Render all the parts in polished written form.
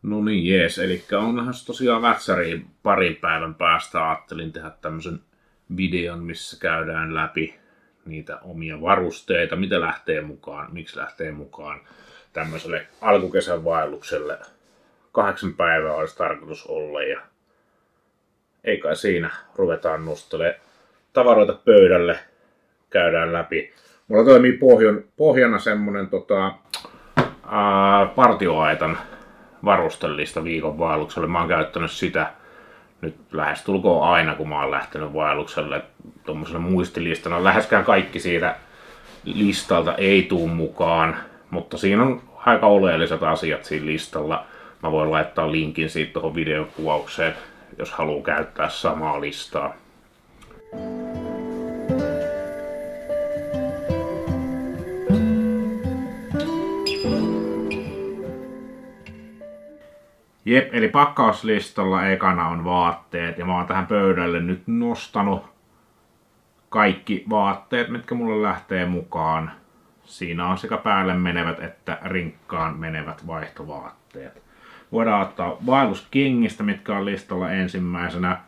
No niin, jees. Eli onhan se tosiaan Vätsäriin parin päivän päästä ajattelin tehdä tämmöisen videon, missä käydään läpi niitä omia varusteita, mitä lähtee mukaan, miksi lähtee mukaan tämmöiselle alkukesän vaellukselle. 8 päivää olisi tarkoitus olla ja ei kai siinä ruvetaan nostelemaan tavaroita pöydälle, käydään läpi. Mulla toimii pohjana semmonen partioaitan varustelista viikon vaellukselle. Mä oon käyttänyt sitä nyt lähestulkoon aina, kun mä oon lähtenyt vaellukselle. Tuommoisena muistilistana. Läheskään kaikki siitä listalta ei tuu mukaan, mutta siinä on aika oleelliset asiat siinä listalla. Mä voin laittaa linkin siitä tuohon videokuvaukseen, jos haluaa käyttää samaa listaa. Jep, eli pakkauslistalla ekana on vaatteet ja mä oon tähän pöydälle nyt nostanut kaikki vaatteet, mitkä mulle lähtee mukaan. Siinä on sekä päälle menevät että rinkkaan menevät vaihtovaatteet. Voidaan ottaa vaelluskengistä, mitkä on listalla ensimmäisenä.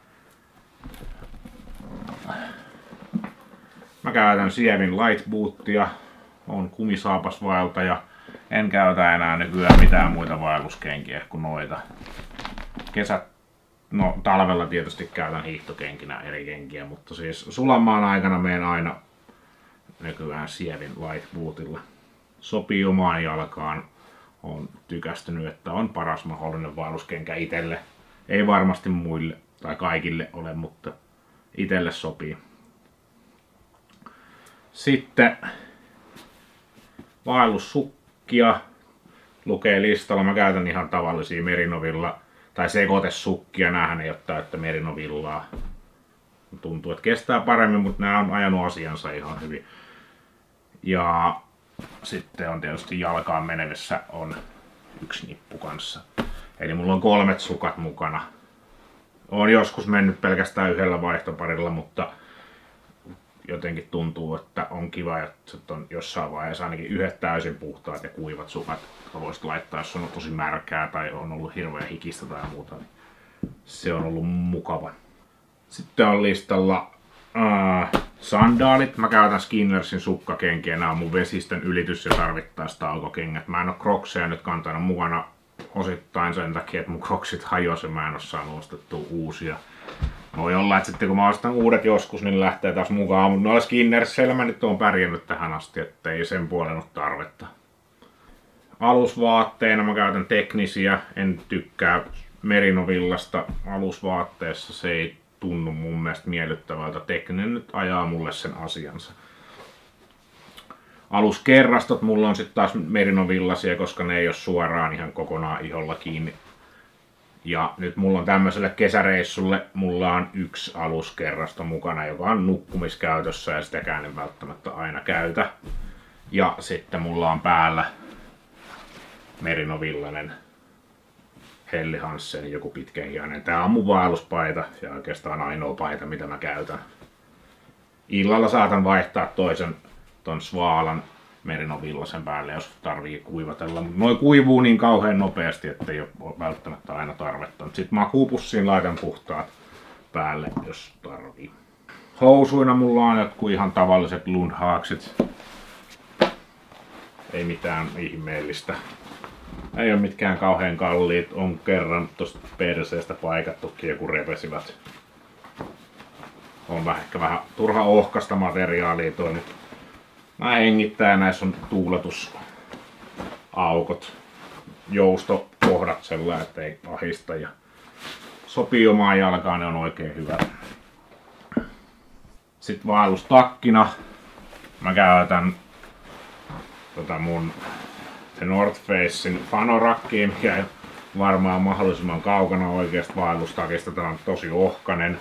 Mä käytän Sievin Light Bootia, on kumisaapasvaeltaja. En käytä enää nykyään mitään muita vaelluskenkiä kuin noita. Talvella tietysti käytän hiihtokenkinä eri kenkiä, mutta siis sulamaan aikana menen aina nykyään Sievin Light Bootilla. Sopii omaan jalkaan. Olen tykästynyt, että on paras mahdollinen vaelluskenkä itselle. Ei varmasti muille tai kaikille ole, mutta itselle sopii. Sitten vaellussukkia lukee listalla. Mä käytän ihan tavallisia Merinovilla tai sekoitesukkia. Näähän ei ole täyttä Merinovillaa. Tuntuu, että kestää paremmin, mutta nämä on ajanut asiansa ihan hyvin. Ja sitten on tietysti jalkaan menevissä on yksi nippu kanssa. Eli mulla on 3 sukat mukana. Olen joskus mennyt pelkästään yhdellä vaihtoparilla, mutta jotenkin tuntuu, että on kiva, että on jossain vaiheessa ainakin yhdet täysin puhtaat ja kuivat sukat. Voisit laittaa, jos on tosi märkää tai on ollut hirveä hikistä tai muuta. Niin se on ollut mukava. Sitten on listalla sandaalit. Mä käytän Skinnersin sukkakenkiä. Nämä on mun vesistön ylitys ja tarvittaessa taukokengät. Mä en oo Crocsia nyt kantanut mukana osittain sen takia, että mun Crocsit hajosi ja mä en oo saanut ostettua uusia. Voi olla, että sitten kun mä ostan uudet joskus, niin lähtee taas mukaan. Mutta noilla Skinnerseillä mä nyt oon pärjännyt tähän asti, että ei sen puolen ole tarvetta. Alusvaatteina mä käytän teknisiä. En tykkää Merinovillasta alusvaatteessa. Se ei tunnu mun mielestä miellyttävältä. Tekninen nyt ajaa mulle sen asiansa. Aluskerrastot mulla on sitten taas Merinovillasia, koska ne ei ole suoraan ihan kokonaan iholla kiinni. Ja nyt mulla on tämmöiselle kesäreissulle mulla on yksi aluskerrasto mukana, joka on nukkumiskäytössä ja sitäkään en välttämättä aina käytä. Ja sitten mulla on päällä Merinovillainen Helly Hansen, joku pitkähihainen. Tää on mun vaelluspaita ja oikeastaan ainoa paita mitä mä käytän. Illalla saatan vaihtaa toisen ton Svaalan Merinovillasen päälle, jos tarvii kuivatella. Mutta noi kuivuu niin kauhean nopeasti, että ei ole välttämättä aina tarvetta. Sitten makuupussiin laitan puhtaat päälle, jos tarvii. Housuina mulla on jotkut ihan tavalliset Lundhaaksit. Ei mitään ihmeellistä. Ei ole mitkään kauhean kalliit. On kerran tosta perseestä paikattukin, kun repesivät. On ehkä vähän turha ohkasta materiaalia toi nyt. Nää hengittää ja näissä on tuuletusaukot, joustokohdat sellainen, ettei ahista ja sopii omaan jalkaan, ne on oikein hyvä. Sitten vaellustakkina mä käytän mun The North Facein Fanorakkiin, mikä ei varmaan mahdollisimman kaukana oikeasta vaellustakista. Tää on tosi ohkanen,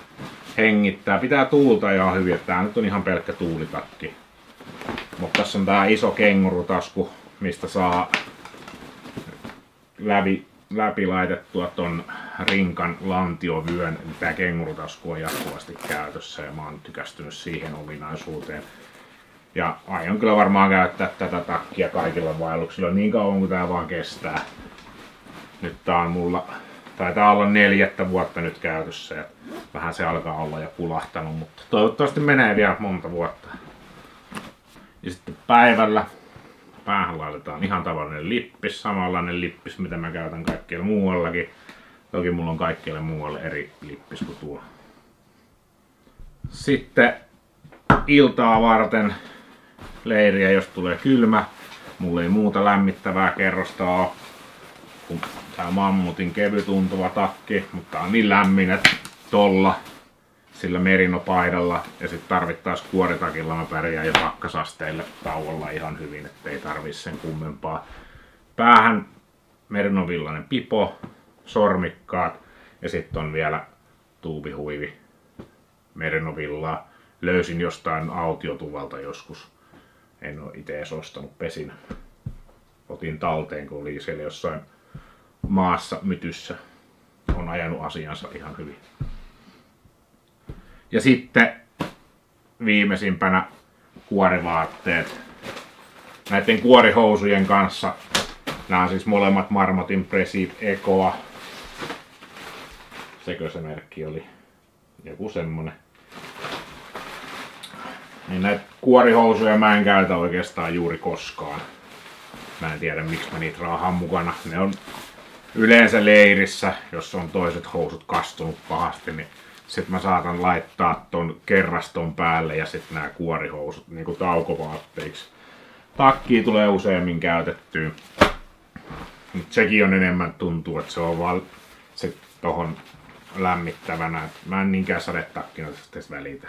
hengittää, pitää tuulta ihan hyvin, tää nyt on ihan pelkkä tuulitakki. Mutta tässä on tää iso kengurutasku, mistä saa läpi laitettua ton rinkan lantiovyön. Tää kengurutasku on jatkuvasti käytössä ja mä oon tykästynyt siihen ominaisuuteen. Ja aion kyllä varmaan käyttää tätä takkia kaikilla vaelluksilla niin kauan kuin tää vaan kestää. Nyt tää on mulla, taitaa olla 4. vuotta nyt käytössä ja vähän se alkaa olla jo kulahtanut, mutta toivottavasti menee vielä monta vuotta. Ja sitten päivällä päähän laitetaan ihan tavallinen lippis, samanlainen lippis mitä mä käytän kaikkialla muuallakin. Toki mulla on kaikkialle muualle eri lippis kuin tuo. Sitten iltaa varten leiriä, jos tulee kylmä. Mulla ei muuta lämmittävää kerrosta oo kuin tää Mammutin kevytuntuva takki, mutta on niin lämmin, että tolla sillä merinopaidalla ja sitten tarvittaessa kuoritakilla mä pärjään jo pakkasasteille tauolla ihan hyvin, ettei tarvii sen kummempaa. Päähän merinovillainen pipo, sormikkaat ja sitten on vielä tuubihuivi merinovillaa. Löysin jostain autiotuvalta joskus. En oo itse edes ostanut, pesin. Otin talteen, kun oli siellä jossain maassa mytyssä. On ajanut asiansa ihan hyvin. Ja sitten viimeisimpänä kuorivaatteet. Näiden kuorihousujen kanssa. Nämä on siis molemmat Marmotin Precipe Ecoa. Sekö se merkki oli? Joku semmonen. Niin näitä kuorihousuja mä en käytä oikeastaan juuri koskaan. Mä en tiedä miksi mä niitä raahaan mukana. Ne on yleensä leirissä, jos on toiset housut kastunut pahasti, niin sit mä saatan laittaa ton kerraston päälle ja sit nää kuorihousut niinku taukovaatteiksi. Takkiin tulee useammin käytettyä. Mut sekin on enemmän tuntuu, että se on vaan se tohon lämmittävänä. Mä en niinkään sadetakkina tästä välitä.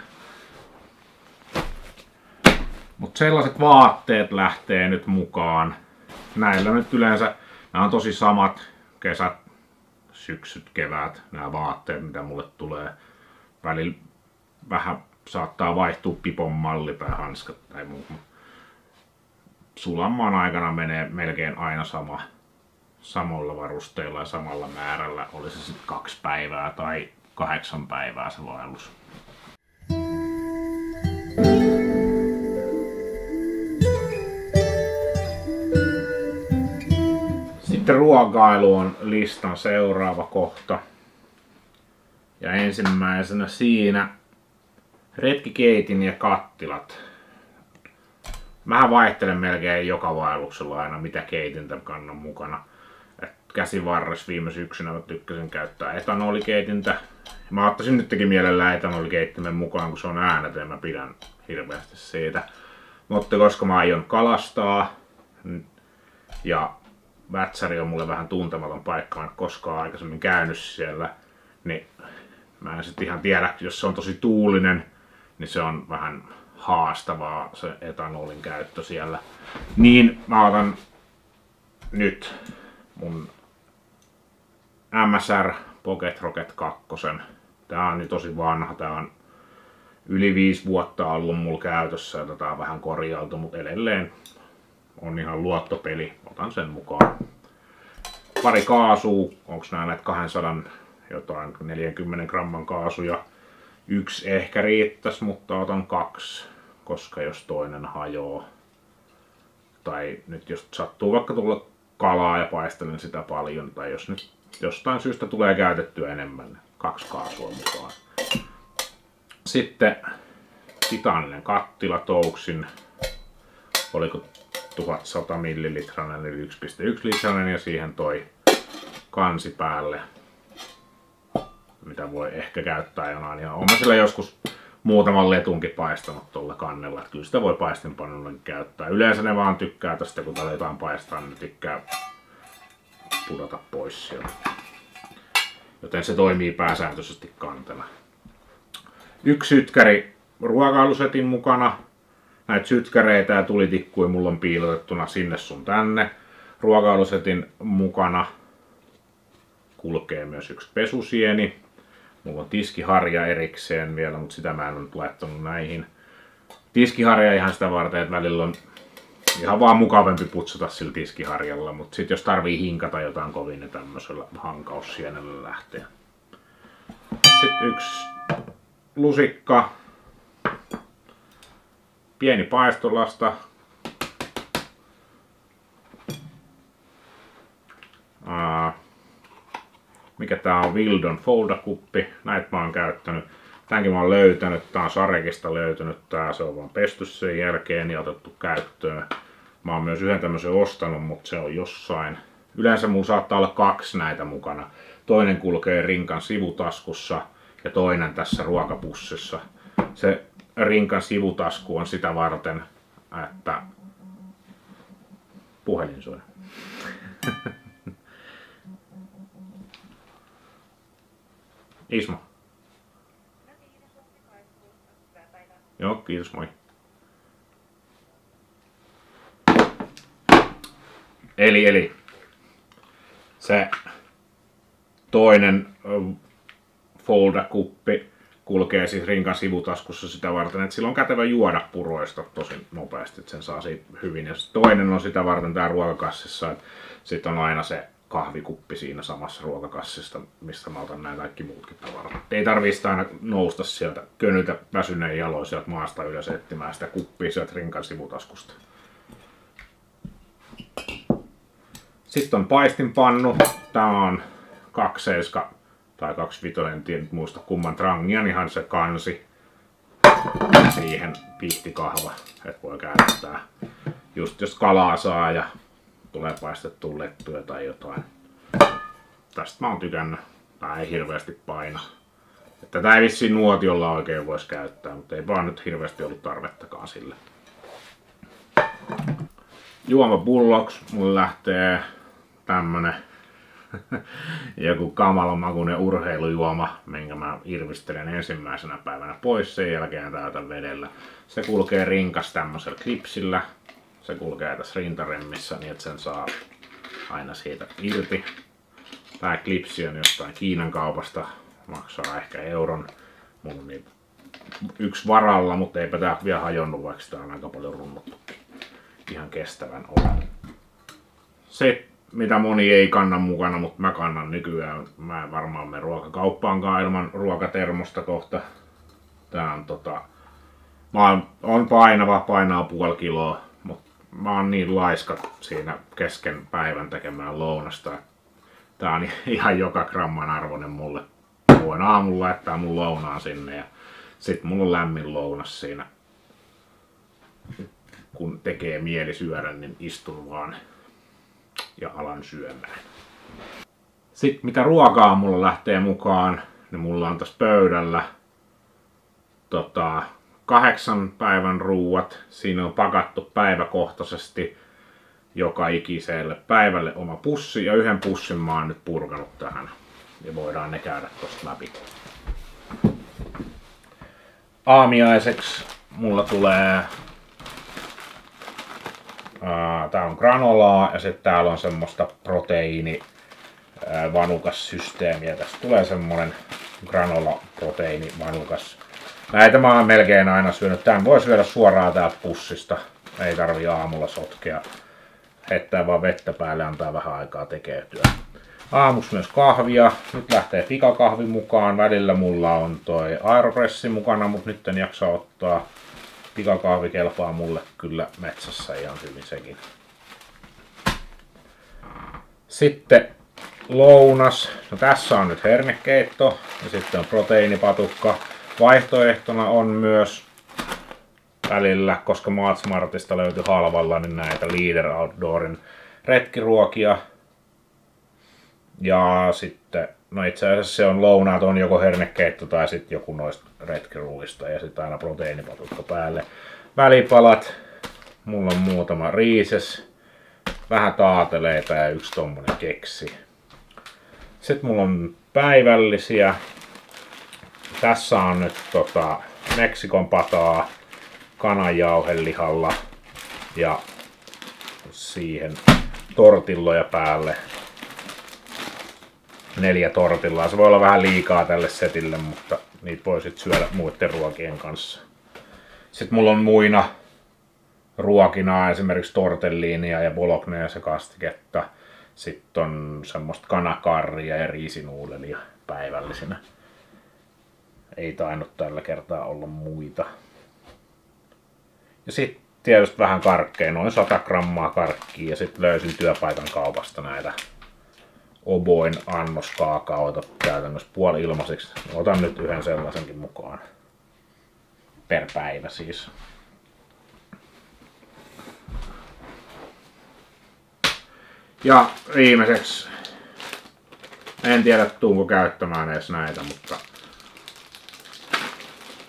Mut sellaiset vaatteet lähtee nyt mukaan. Näillä nyt yleensä, nämä on tosi samat kesät, syksyt, keväät, nämä vaatteet mitä mulle tulee. Välillä vähän saattaa vaihtua pipon malli tai hanskat tai muut. Sulamman aikana menee melkein aina samoilla varusteilla ja samalla määrällä. Oli se sitten 2 päivää tai 8 päivää se vaellus. Sitten ruokailu on listan seuraava kohta. Ja ensimmäisenä siinä retkikeitin ja kattilat. Mähän vaihtelen melkein joka vaelluksella aina mitä keitintä kannan mukana. Käsivarres viime syksynä mä tykkäsin käyttää etanolikeitintä. Mä ottaisin nytkin mielellään etanolikeittimen mukaan, kun se on äänetön, mä pidän hirveästi siitä. Mutta koska mä aion kalastaa ja Vätsäri on mulle vähän tuntematon paikka, mä en koskaan aikaisemmin käynyt siellä, niin mä en sit ihan tiedä, jos se on tosi tuulinen, niin se on vähän haastavaa se etanolin käyttö siellä. Niin mä otan nyt mun MSR Pocket Rocket 2. Tää on nyt tosi vanha, tää on yli 5 vuotta ollut mulla käytössä ja tätä on vähän korjailtu, mutta edelleen on ihan luottopeli. Otan sen mukaan. Pari kaasua, onks nää näitä 200 jotain 40 gramman kaasuja. 1 ehkä riittäisi, mutta otan 2, koska jos toinen hajoaa. Tai nyt jos sattuu vaikka tulla kalaa ja paistelen sitä paljon, tai jos nyt jostain syystä tulee käytettyä enemmän, 2 kaasua mukaan. Sitten titaaninen kattila Touksin, oliko 1100 millilitrainen eli 1,1 litrainen ja siihen toi kansi päälle, mitä voi ehkä käyttää jonain. Ja olen sillä joskus muutaman letunkin paistanut tuolla kannella, että kyllä sitä voi paistinpannullakin käyttää. Yleensä ne vaan tykkää tästä, kun täällä jotain paistaa, niin ne tykkää pudota pois sieltä. Joten se toimii pääsääntöisesti kantena. 1 sytkäri ruokailusetin mukana. Näitä sytkäreitä ja tulitikkuja mulla on piilotettuna sinne sun tänne. Ruokailusetin mukana kulkee myös 1 pesusieni. Mulla on tiskiharja erikseen vielä, mutta sitä mä en ole nyt laittanut näihin. Tiskiharja ihan sitä varten, että välillä on ihan vaan mukavampi putsata sillä tiskiharjalla, mutta sit jos tarvii hinkata jotain kovin, niin tämmöisellä hankaussienellä lähtee. Sitten 1 lusikka. Pieni paistolasta. mikä tää on, Wildon Folda-kuppi. Näitä mä oon käyttänyt. Tämänkin mä oon löytänyt. Tää on Sarekista löytynyt. Tää se on vaan pesty sen jälkeen ja otettu käyttöön. Mä oon myös yhden tämmösen ostanut, mutta se on jossain. Yleensä mulla saattaa olla 2 näitä mukana. Toinen kulkee rinkan sivutaskussa ja toinen tässä ruokapussissa. Se rinkan sivutasku on sitä varten, että puhelin soi. Ismo. Joo, kiitos, moi. Eli se toinen Folda-kuppi kulkee siis rinkan sivutaskussa sitä varten, että sillä on kätevä juoda puroista tosi nopeasti, että sen saa siitä hyvin. Ja toinen on sitä varten tää ruokakassissa, että sitten on aina se kahvikuppi siinä samassa ruokakassista, mistä mä otan nämä kaikki muutkin tavarat. Ei tarvitse aina nousta sieltä, könytä väsyneen jaloin sieltä maasta ylös etsimään sitä kuppia sieltä rinkan sivutaskusta. Sitten on paistinpannu. Tää on 27 tai 25, en tiedä muista kumman trangian, ihan se kansi. Siihen pihtikahva, että voi käyttää just jos kalaa saa ja tulee paistettua lettuja tai jotain. Tästä mä oon tykännyt. Tää ei hirveästi paina. Tätä ei vissiin nuotiolla oikein voisi käyttää, mutta ei vaan nyt hirveästi ollut tarvettakaan sille. Juomapulloksi mulle lähtee tämmönen joku kamalan makuinen urheilujuoma, minkä mä irvistelen ensimmäisenä päivänä pois, sen jälkeen täytän vedellä. Se kulkee rinkas tämmöisellä klipsillä. Se kulkee tässä rintaremmissä niin, että sen saa aina siitä irti. Tää klipsi on jostain Kiinan kaupasta, maksaa ehkä euron. Mulla on niitä 1 varalla, mutta eipä tää vielä hajonnut, vaikka sitä on aika paljon runnottukin. Ihan kestävän olen. Se, mitä moni ei kanna mukana, mutta mä kannan nykyään. Mä en varmaan mene ruokakauppaankaan ilman ruokatermosta kohta. Tää on on painaa 0,5 kiloa, mutta mä oon niin laiska siinä kesken päivän tekemään lounasta. Tää on ihan joka gramman arvoinen mulle. Voin aamulla laittaa mun lounaan sinne ja sit mulla on lämmin lounas siinä. Kun tekee mieli syödä, niin istun vaan ja alan syömään. Sitten mitä ruokaa mulla lähtee mukaan, niin mulla on tässä pöydällä 8 päivän ruuat. Siinä on pakattu päiväkohtaisesti joka ikiselle päivälle oma pussi ja 1 pussin mä oon nyt purkanut tähän. Ja voidaan ne käydä tosta läpi. Aamiaiseksi mulla tulee tää on granolaa ja sitten täällä on semmoista proteiini vanukassysteemiä. Tästä tulee semmonen granola proteiini vanukas. Näitä mä oon melkein aina syönyt. Tän voi syödä suoraan täältä pussista. Ei tarvii aamulla sotkea. Heittää vaan vettä päälle, antaa vähän aikaa tekeytyä. Aamus myös kahvia. Nyt lähtee pikakahvi mukaan. Välillä mulla on toi Aeropressi mukana, mutta nyt en jaksa ottaa. Pikakahvi kelpaa mulle kyllä metsässä ihan hyvin sekin. Sitten lounas. No tässä on nyt hernekeitto ja sitten on proteiinipatukka. Vaihtoehtona on myös välillä, koska Maatsmartista löytyi halvalla, niin näitä Leader Outdoorin retkiruokia. Ja sitten, no itse asiassa se on lounaat, on joko hernekeitto tai sitten joku noista retkiruuista ja sitten aina proteiinipatukka päälle. Välipalat, mulla on muutama riises, vähän taateleita ja 1 tommonen keksi. Sitten mulla on päivällisiä. Tässä on nyt Meksikon pataa kananjauhelihalla ja siihen tortilloja päälle. 4 tortillaa. Se voi olla vähän liikaa tälle setille, mutta niitä voi sitten syödä muiden ruokien kanssa. Sitten mulla on muina ruokina esimerkiksi tortelliinia ja bolognese kastiketta. Sitten on semmoista kanakarria ja riisinuudelia päivällisinä. Ei tainnut tällä kertaa olla muita. Ja sitten tietysti vähän karkkeja, noin 100 grammaa karkkia. Ja sitten löysin työpaikan kaupasta näitä Oboin annos kaakaota käytännössä puoli ilmaiseksi. Otan nyt yhden sellaisenkin mukaan. Per päivä siis. Ja viimeiseksi, en tiedä tuunko käyttämään edes näitä, mutta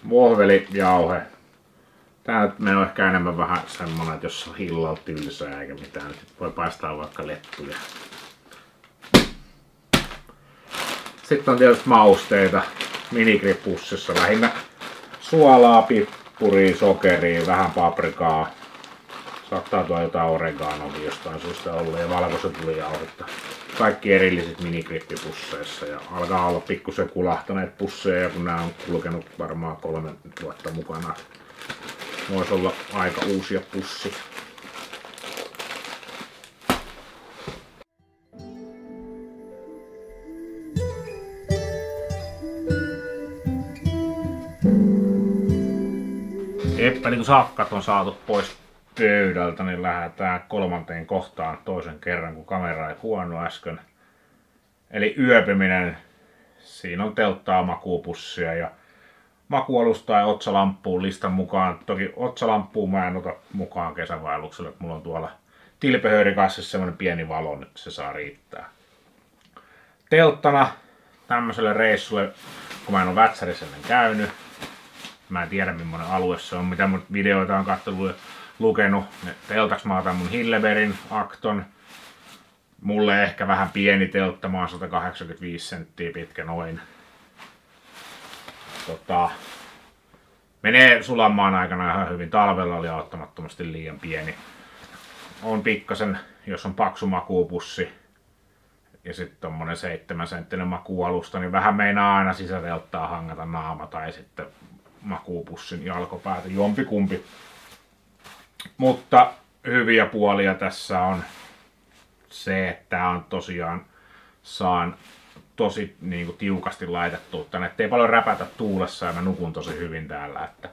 vohvelijauhe. Tää nyt menee ehkä enemmän vähän semmonen, että jos on illalla tylsää eikä mitään, niin voi paistaa vaikka lettuja. Sitten on tietysti mausteita minigrippussissa, lähinnä suolaa, pippuria, sokeria, vähän paprikaa. Saattaa tuoda jotain oreganoakin jostain syystä ollut ja valkoisetullijauhetta. Kaikki erilliset minigrippipusseissa ja alkaa olla pikkusen kulahtaneet pusseja, kun nämä on kulkenut varmaan 3 vuotta mukana. Voisi olla aika uusia pussi. Eppä, kun sakkat on saatu pois pöydältä, niin lähdetään 3. kohtaan toisen kerran, kun kamera ei huono äsken. Eli yöpyminen. Siinä on telttaa, makuupussia ja makualustaa ja otsalampuun listan mukaan. Toki otsalampuun mä en ota mukaan kesävaellukselle, että mulla on tuolla tilpehöyrikassissa semmonen pieni valo, että se saa riittää. Telttana tämmöiselle reissulle, kun mä en ole Vätsärissä ennen käynyt. Mä en tiedä millainen alue se on, mitä mun videoita on katsellut ja lukenut. Teltaks mä otan mun Hillebergin Acton. Mulle ehkä vähän pieni teltta, mä oon 185 senttiä pitkä noin. Menee sulamaan aikana ihan hyvin. Talvella oli auttamattomasti liian pieni. On pikkasen, jos on paksu makuupussi ja sitten tommonen 7 senttinen makuualusta, niin vähän meinaa aina sisätelttaa hangata naama tai sitten makuupussin jalkopäätä, jompikumpi. Mutta hyviä puolia tässä on se, että on tosiaan saan tosi niin kuin tiukasti laitettua tänne, ettei paljon räpätä tuulessa ja mä nukun tosi hyvin täällä, että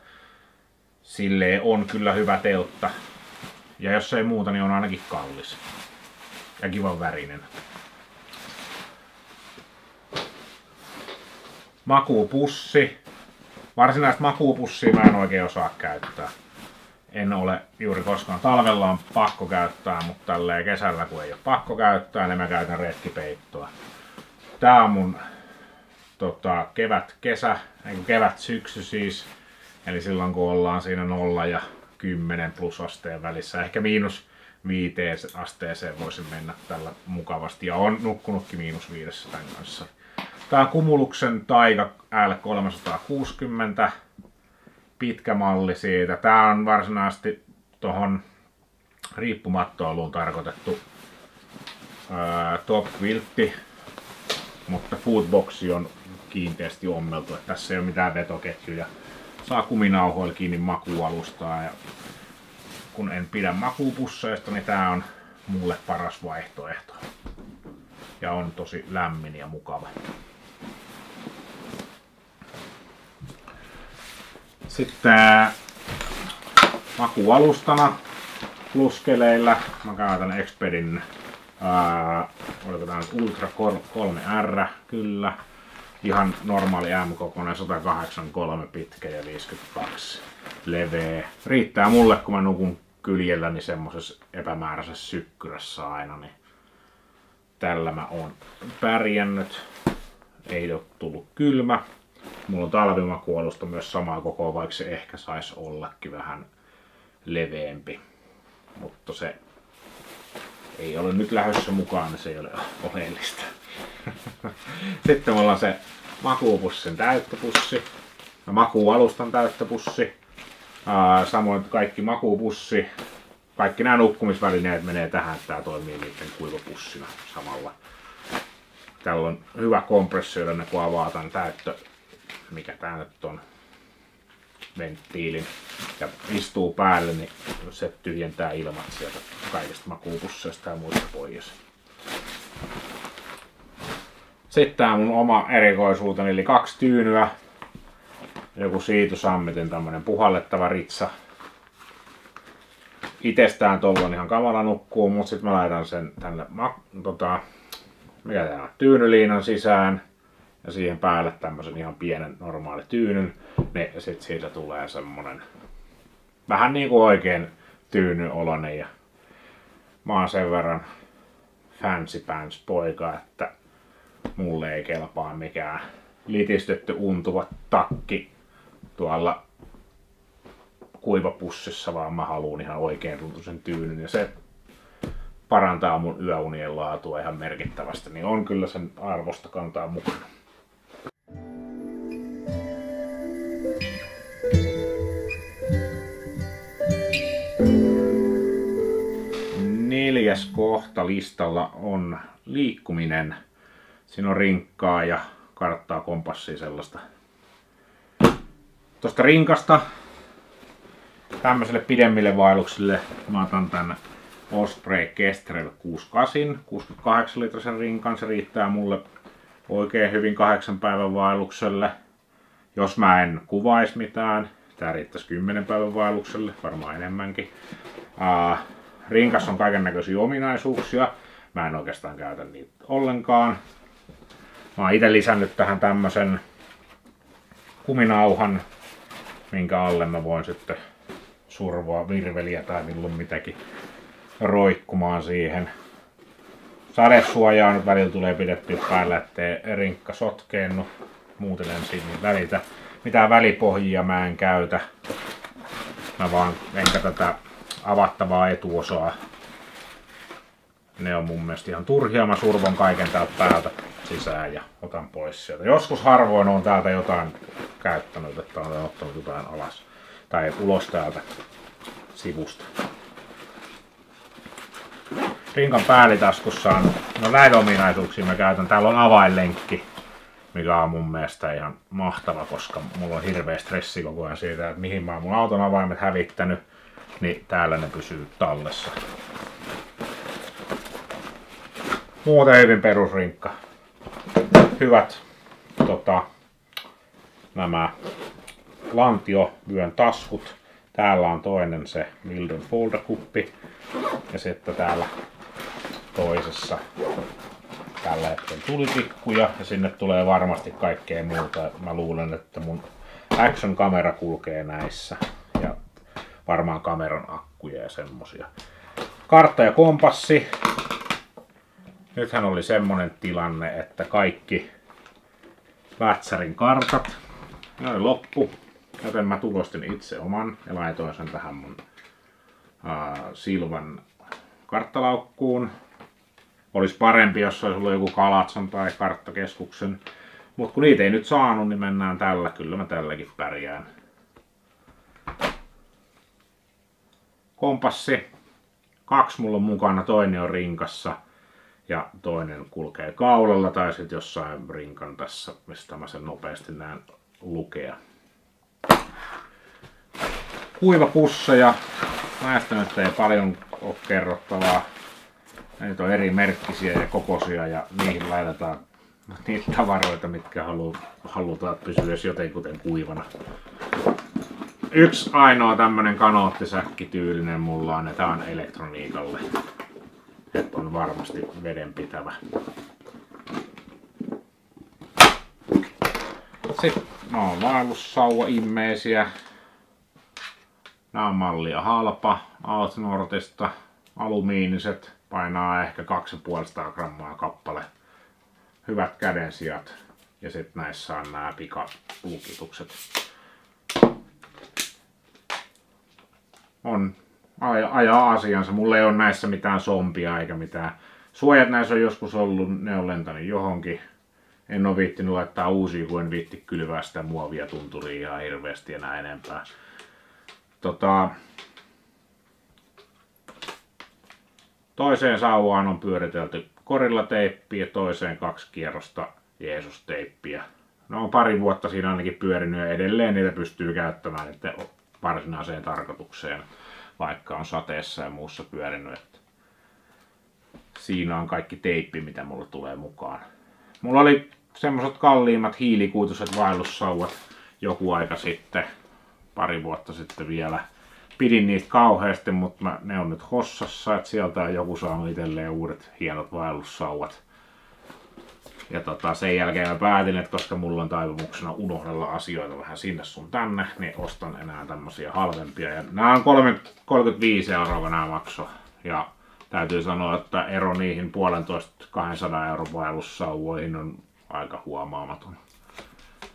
silleen on kyllä hyvä teltta. Ja jos ei muuta, niin on ainakin kallis. Ja kivan värinen. Makuupussi. Varsinaista makuupussia mä en oikein osaa käyttää. En ole juuri koskaan. Talvella on pakko käyttää, mutta tälleen kesällä kun ei ole pakko käyttää, niin mä käytän retkipeittoa. Tää on mun kevät-syksy siis. Eli silloin kun ollaan siinä 0 ja 10 plusasteen välissä. Ehkä -5 asteeseen voisin mennä tällä mukavasti. Ja on nukkunutkin -5 tämän kanssa. Tää on Cumuluxen Taiga L360. Pitkä malli siitä. Tää on varsinaisesti tohon riippumattoiluun tarkoitettu top quiltti, mutta foodboxi on kiinteästi ommeltu, että tässä ei ole mitään vetoketjuja. Saa kuminauhoilla kiinni makuualustaa ja kun en pidä makuupusseista, niin tää on mulle paras vaihtoehto. Ja on tosi lämmin ja mukava. Sitten makuualustana pluskeleillä mä käytän Expedin oliko tää nyt Ultra 3R, kyllä. Ihan normaali M-kokoinen, 183 pitkä ja 52 leveä. Riittää mulle, kun mä nukun kyljelläni semmosessa epämääräisessä sykkyrässä aina, niin tällä mä oon pärjännyt. Ei oo tullut kylmä. Mulla on talvimakualusta myös samaa kokoa, vaikka se ehkä saisi ollakin vähän leveämpi. Mutta se ei ole nyt lähdössä mukaan, niin se ei ole oleellista. Sitten mulla on se makuupussin täyttöpussi. Makuualustan täyttöpussi. Samoin kaikki makuupussi. Kaikki nämä nukkumisvälineet menee tähän, että tää toimii niiden kuivapussina samalla. Täällä on hyvä kompressio, kun avaa tämän täyttö, mikä tää nyt on, venttiilin ja istuu päälle, niin se tyhjentää ilmat sieltä kaikista makuupusseista ja muista pois. Sitten tää on mun oma erikoisuuteni, eli 2 tyynyä. Joku Siitusammetin tämmönen puhallettava ritsa. Itestään tolla on ihan kamala nukkuu, mutta sitten mä laitan sen tänne mikä tää on, tyynyliinan sisään ja siihen päälle tämmösen ihan pienen normaali tyynyn, niin sit siitä tulee semmonen vähän niinku oikein tyynyolonen ja mä oon sen verran fancy pants poika, että mulle ei kelpaa mikään litistetty untuva takki tuolla kuivapussissa, vaan mä haluun ihan oikein tuntuisen tyynyn ja se parantaa mun yöunien laatua ihan merkittävästi, niin on kyllä sen arvosta kantaa mukana. Neljäs kohta listalla on liikkuminen. Siinä on rinkkaa ja karttaa, kompassia, sellaista. Tuosta rinkasta tämmöiselle pidemmille vaelluksille mä otan tänne Osprey Kestrel 68, 68 litrasen rinkan. Se riittää mulle oikein hyvin 8 päivän vaellukselle. Jos mä en kuvaisi mitään, tää riittäisi 10 päivän vaellukselle, varmaan enemmänkin. Rinkassa on kaikennäköisiä ominaisuuksia. Mä en oikeastaan käytä niitä ollenkaan. Mä oon ite lisännyt tähän tämmösen kuminauhan, minkä alle mä voin sitten survoa virveliä tai milloin mitäkin roikkumaan siihen. Sadesuojaa nyt välillä tulee pidettyä päällä, ettei rinkka sotkeennu. Muuten en siinä välitä. Mitään välipohjia mä en käytä. Mä vaan enkä tätä avattavaa etuosaa. Ne on mun mielestä ihan turhia. Mä survon kaiken täältä päältä sisään ja otan pois sieltä. Joskus harvoin on täältä jotain käyttänyt, että olen ottanut jotain alas tai ulos täältä sivusta. Rinkan päällitaskussa on, no näitä ominaisuuksia mä käytän. Täällä on avainlenkki, mikä on mun mielestä ihan mahtava, koska mulla on hirveä stressi koko ajan siitä, että mihin mä oon mun auton avaimet hävittänyt, niin täällä ne pysyy tallessa. Muuten hyvin perusrinkka. Hyvät nämä lantiovyön taskut. Täällä on toinen se Mildon folderkuppi ja sitten täällä toisessa tällä hetkellä tulitikkuja ja sinne tulee varmasti kaikkea muuta. Mä luulen, että mun action-kamera kulkee näissä ja varmaan kameran akkuja ja semmosia. Kartta ja kompassi. Nythän oli semmonen tilanne, että kaikki Vätsärin kartat, ne oli loppu, joten mä tulostin itse oman ja laitoin sen tähän mun Silvan karttalaukkuun. Olisi parempi, jos olisi ollut joku Kalatsan tai Karttakeskuksen, mutta kun niitä ei nyt saanut, niin mennään tällä. Kyllä mä tälläkin pärjään. Kompassi. 2 mulla on mukana, toinen on rinkassa ja toinen kulkee kaulalla tai sitten jossain rinkan tässä, mistä mä sen nopeasti näen lukea. Kuivapusseja. Näistä nyt ei paljon ole kerrottavaa. Niitä on eri merkkisiä ja kokoisia ja niihin laitetaan niitä tavaroita, mitkä halutaan pysyä jotenkuten kuivana. Yksi ainoa tämmönen kanoottisäkki tyylinen mulla on, ja tää on elektroniikalle. Että on varmasti vedenpitävä. Sitten on vaellussauva-immeisiä. Nää on mallia halpa Outnortista. Alumiiniset. Painaa ehkä 250 grammaa kappale. Hyvät kädensijat. Ja sitten näissä on nämä pikalukitukset. On ajaa asiansa. Mulla ei ole näissä mitään sompia eikä mitään. Suojat näissä on joskus ollut, ne on lentänyt johonkin. En ole viittinyt laittaa uusia, kun en viitti kylvää sitä muovia tunturia ihan hirveästi enää enempää. Toiseen sauvaan on pyöritelty korillateippiä ja toiseen 2 kierrosta Jeesus-teippiä. Ne on pari vuotta siinä ainakin pyörinyt ja edelleen niitä pystyy käyttämään varsinaiseen tarkoitukseen, vaikka on sateessa ja muussa pyörinyt. Siinä on kaikki teippi, mitä mulle tulee mukaan. Mulla oli semmoset kalliimmat hiilikuituiset vaellussauvat joku aika sitten, pari vuotta sitten vielä. Pidin niitä kauheasti, mutta ne on nyt hossassa, että sieltä on joku saanut itselleen uudet hienot vaellussauvat. Ja sen jälkeen mä päätin, että koska mulla on taipumuksena unohdella asioita vähän sinne sun tänne, niin ostan enää tämmösiä halvempia. Ja nämä on 35 € kun nämä maksoi. Ja täytyy sanoa, että ero niihin 150–200 € vaellussauvoihin on aika huomaamaton.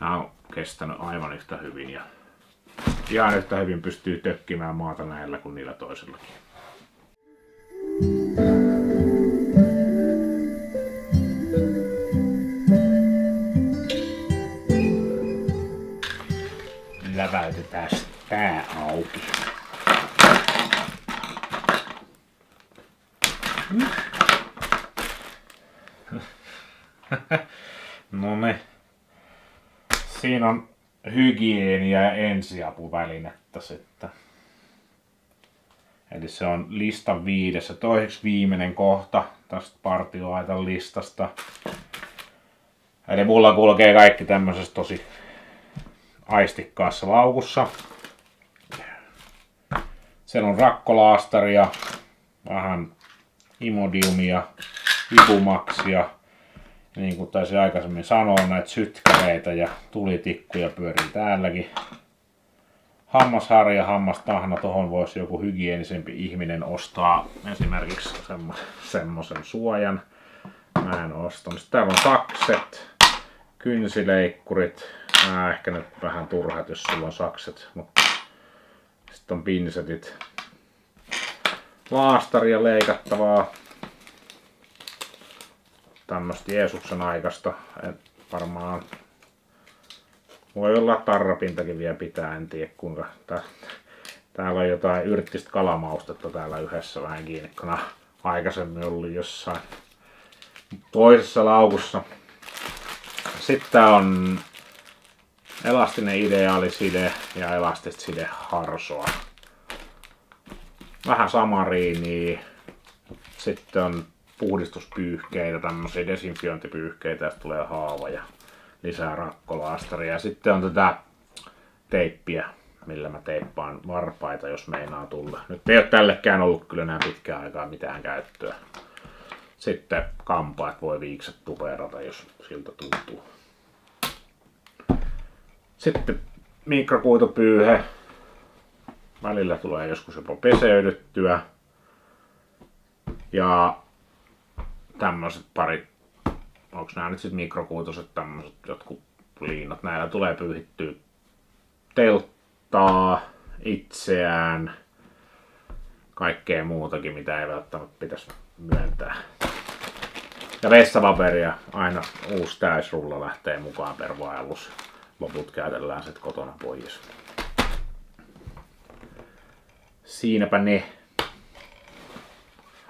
Nämä on kestänyt aivan yhtä hyvin ja ihan yhtä hyvin pystyy tökkimään maata näillä kuin niillä toisillakin. Läväytetään tää auki. No ne. Siinä on hygienia ja ensiapuvälinettä sitten. Eli se on listan 5. Toiseksi viimeinen kohta tästä partioaitan listasta. Eli mulla kulkee kaikki tämmöisessä tosi aistikkaassa laukussa. Siellä on rakkolaastaria, vähän imodiumia, ibumaksia. Niin kuin taisin aikaisemmin sanoa, näitä sytkäreitä ja tulitikkuja pyörii täälläkin. Hammasharja, hammastahna, tohon voisi joku hygienisempi ihminen ostaa esimerkiksi semmosen suojan. Mä en ostanut. Sitten täällä on sakset, kynsileikkurit. Nää ehkä nyt vähän turhat, jos sulla on sakset. Mutta sitten on pinsetit. Laastaria leikattavaa. Tämmöstä Jeesuksen aikaista. Varmaan voi olla tarrapintakin vielä pitää, en tiedä kuinka. Täällä on jotain yrttistä kalamaustetta täällä yhdessä vähän kiinni, kun on aikaisemmin ollut jossain toisessa laukussa. Sitten on elastinen ideaaliside ja elastista sideharsoa. Vähän samariinia. Sitten on puhdistuspyyhkeitä, tämmöisiä desinfiointipyyhkeitä, joista tulee haava ja lisää rakkolaastaria. Ja sitten on tätä teippiä, millä mä teippaan varpaita, jos meinaa tulla. Nyt ei ole tällekään ollut kyllä enää pitkään aikaa mitään käyttöä. Sitten kampaat voi viikset tuperata, jos siltä tuntuu. Sitten mikrokuitupyyhe. Välillä tulee joskus jopa peseydyttyä. Ja tämmöiset pari, onks nää nyt sit mikrokuituset tämmöset jotkut liinat. Näillä tulee pyyhittyä telttaa, itseään, kaikkea muutakin mitä ei välttämättä pitäisi myöntää. Ja vessapaperia, aina uusi täysrulla lähtee mukaan per vaellus. Loput käytellään sit kotona pois. Siinäpä ne.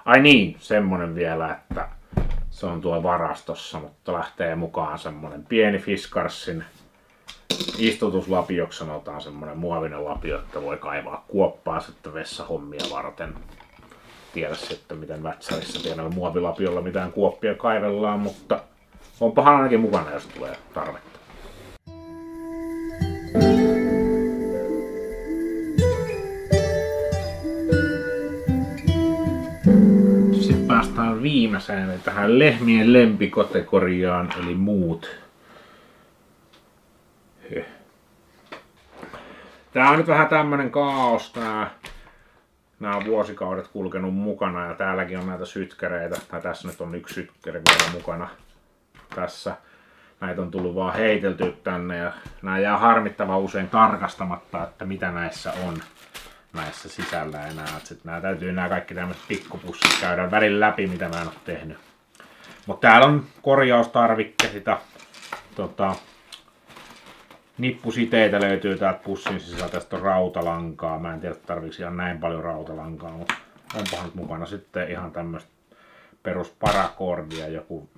Ai niin, semmonen vielä, että se on tuolla varastossa, mutta lähtee mukaan semmonen pieni Fiskarssin istutuslapioksi, sanotaan semmonen muovinen lapio, että voi kaivaa kuoppaa sitten vessahommia varten. Tiedä sitten miten vätsärissä pienellä muovilapiolla mitään kuoppia kaivellaan, mutta onpahan ainakin mukana, jos tulee tarvetta. Sitten päästään viimeiseen, eli tähän lehmien lempikategoriaan, eli muut. Tää on nyt vähän tämmönen kaos, nää on vuosikaudet kulkenut mukana ja täälläkin on näitä sytkäreitä, tai tässä nyt on yksi sytkäri vielä mukana tässä. Näitä on tullut vaan heiteltyä tänne ja nää jää harmittavan usein tarkastamatta, että mitä näissä on näissä sisällä enää. Sitten nää täytyy nää kaikki tämmöiset pikkupussit käydä välillä läpi, mitä mä en oo tehnyt. Mut täällä on korjaustarvikkeita, nippusiteitä löytyy täältä pussin sisältä, tästä on rautalankaa. Mä en tiedä tarviiks ihan näin paljon rautalankaa, mutta onpahan nyt mukana sitten ihan tämmöistä perusparakordia, joku,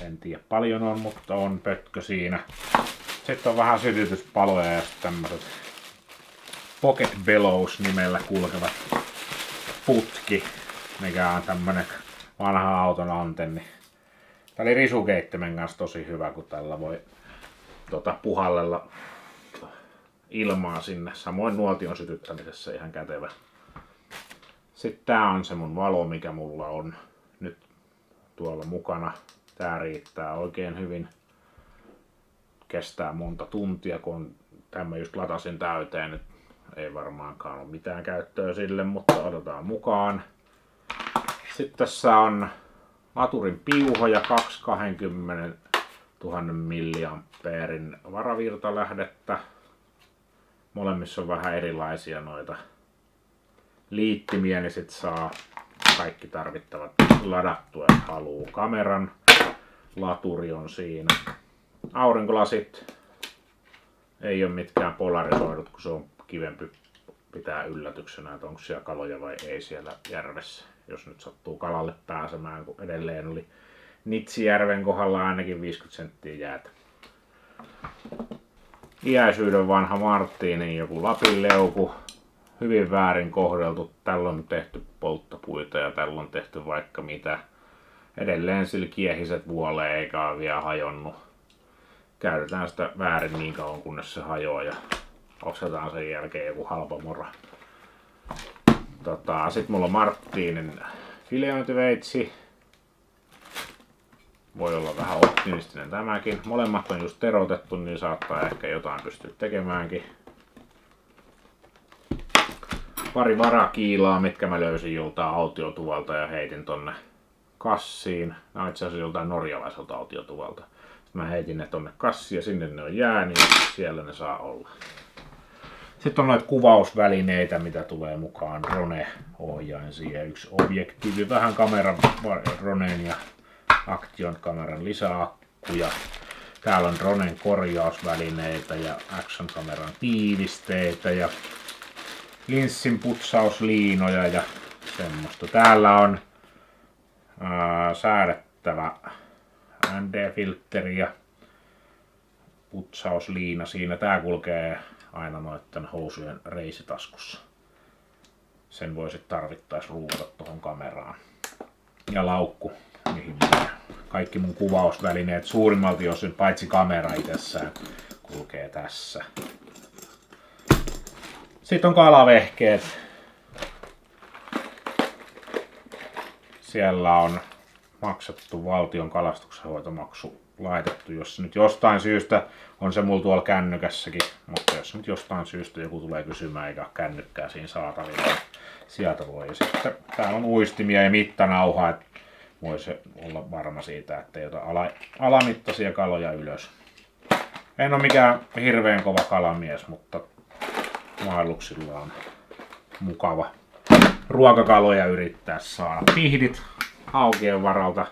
en tiedä paljon on, mutta on pötkö siinä. Sitten on vähän sytytyspaloja ja sitten tämmöiset Pocket Bellows nimellä kulkevat putki, mikä on tämmönen vanha auton antenni. Tää oli risukeittimen kanssa tosi hyvä, kun tällä voi puhallella ilmaa sinne. Samoin nuotion sytyttämisessä ihan kätevä. Sitten tää on se mun valo, mikä mulla on nyt tuolla mukana. Tää riittää oikein hyvin. Kestää monta tuntia, kun tämä just latasin täyteen. Nyt ei varmaankaan ole mitään käyttöä sille, mutta otetaan mukaan. Sitten tässä on laturin piuha ja 20 000 milliampeerin varavirtalähdettä. Molemmissa on vähän erilaisia noita liittimiä, niin sit saa kaikki tarvittavat ladattua, jos haluaa. Kameran laturi on siinä. Aurinkolasit ei ole mitkään polarisoidut, kun se on kivempi pitää yllätyksenä, että onko siellä kaloja vai ei siellä järvessä. Jos nyt sattuu kalalle pääsemään, kun edelleen oli Nitsijärven kohdalla ainakin 50 senttiä jäätä. Iäisyyden vanha Marttinin joku Lapin leuku. Hyvin väärin kohdeltu. Tällä on tehty polttopuita ja tällä on tehty vaikka mitä. Edelleen sillä kiehiset vuolee eikä ole vielä hajonnut. Käytetään sitä väärin niin kauan kunnes se hajoaa ja ostetaan sen jälkeen joku halpa mora. Sitten mulla on Marttinin fileointiveitsi. Voi olla vähän optimistinen tämäkin. Molemmat on just terotettu, niin saattaa ehkä jotain pystyä tekemäänkin. Pari varakiilaa, mitkä mä löysin joltain autiotuvalta ja heitin tonne kassiin. Nämä on itse asiassa joltain norjalaiselta autiotuvalta. Sitten mä heitin ne tonne kassiin ja sinne ne on jäänyt ja siellä ne saa olla. Sitten on noita kuvausvälineitä, mitä tulee mukaan. Drone-ohjain ja yksi objektiivi. Vähän kameran Roneen ja Action-kameran lisäakkuja. Täällä on Dronen korjausvälineitä ja Action-kameran tiivisteitä ja linssin putsausliinoja ja semmoista. Täällä on säädettävä ND-filtteri ja putsausliina siinä. Tää kulkee aina noitten housujen reisitaskussa. Sen voi sitten tarvittaessa ruuvata tuohon kameraan. Ja laukku, mihin kaikki mun kuvausvälineet suurimmalti osin, paitsi kamera itsessään, kulkee tässä. Sitten on kalavehkeet. Siellä on maksettu valtion kalastuksenhoitomaksu laitettu, jos nyt jostain syystä on se mulla tuolla kännykässäkin, mutta jos nyt jostain syystä joku tulee kysymään eikä kännykkää siinä saatavilla, niin sieltä voi. Ja sitten täällä on uistimia ja mittanauha, että voisi olla varma siitä, että ei ota alamittaisia kaloja ylös. En ole mikään hirveän kova kalamies, mutta vaelluksilla on mukava ruokakaloja yrittää saada. Pihdit haukien varalta.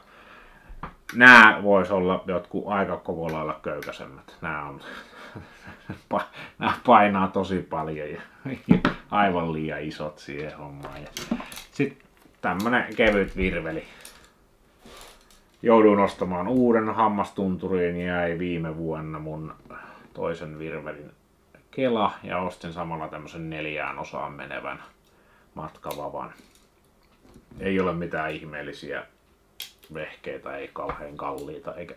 Nää vois olla jotkut aika koko lailla köykäisemmät. Nää painaa tosi paljon ja aivan liian isot siihen hommaan. Sitten tämmönen kevyt virveli. Jouduin ostamaan uuden hammastunturiin ja jäi viime vuonna mun toisen virvelin kela ja ostin samalla tämmösen 4 osaan menevän matkavavan. Ei ole mitään ihmeellisiä vehkeitä, ei kauhean kalliita eikä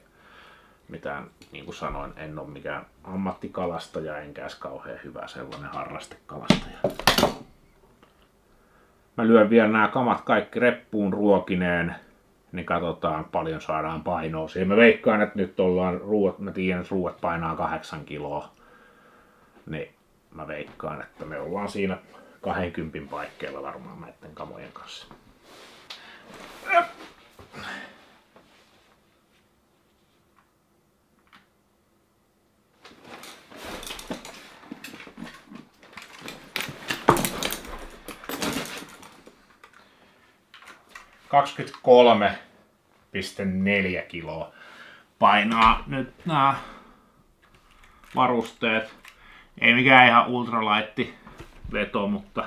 mitään, niin kuin sanoin, en ole mikään ammattikalastaja enkä edes kauhean hyvä sellainen harrastekalastaja. Mä lyön vielä nämä kamat kaikki reppuun ruokineen, niin katsotaan paljon saadaan painoa siihen. Mä veikkaan, että nyt ollaan ruuat, mä tiedän, että ruuat painaa 8 kiloa, niin mä veikkaan, että me ollaan siinä 20 paikkeilla varmaan näiden kamojen kanssa. ...23,4 kiloa painaa nyt nämä varusteet. Ei mikään ihan ultralaitti veto, mutta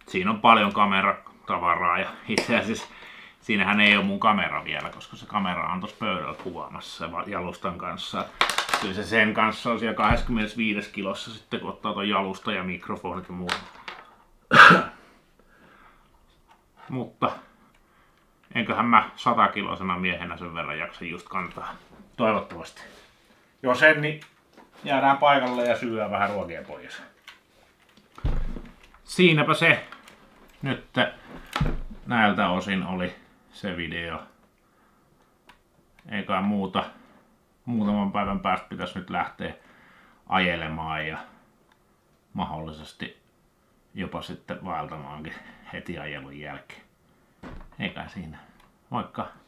siinä on paljon kameratavaraa ja itse asiassa siinähän ei ole mun kamera vielä, koska se kamera on tuossa pöydällä kuvaamassa jalustan kanssa. Kyllä se sen kanssa on siellä 25 kilossa sitten, kun ottaa ton jalusta ja mikrofonit ja muuta. Mutta enköhän mä 100-kilosena miehenä sen verran jaksa just kantaa. Toivottavasti. Jos en, niin jäädään paikalle ja syödään vähän ruokia pois. Siinäpä se nyt näiltä osin oli se video. eikä muuta. Muutaman päivän päästä pitäisi nyt lähteä ajelemaan ja mahdollisesti jopa sitten vaeltamaankin heti ajelun jälkeen. Eikä siinä. Moikka!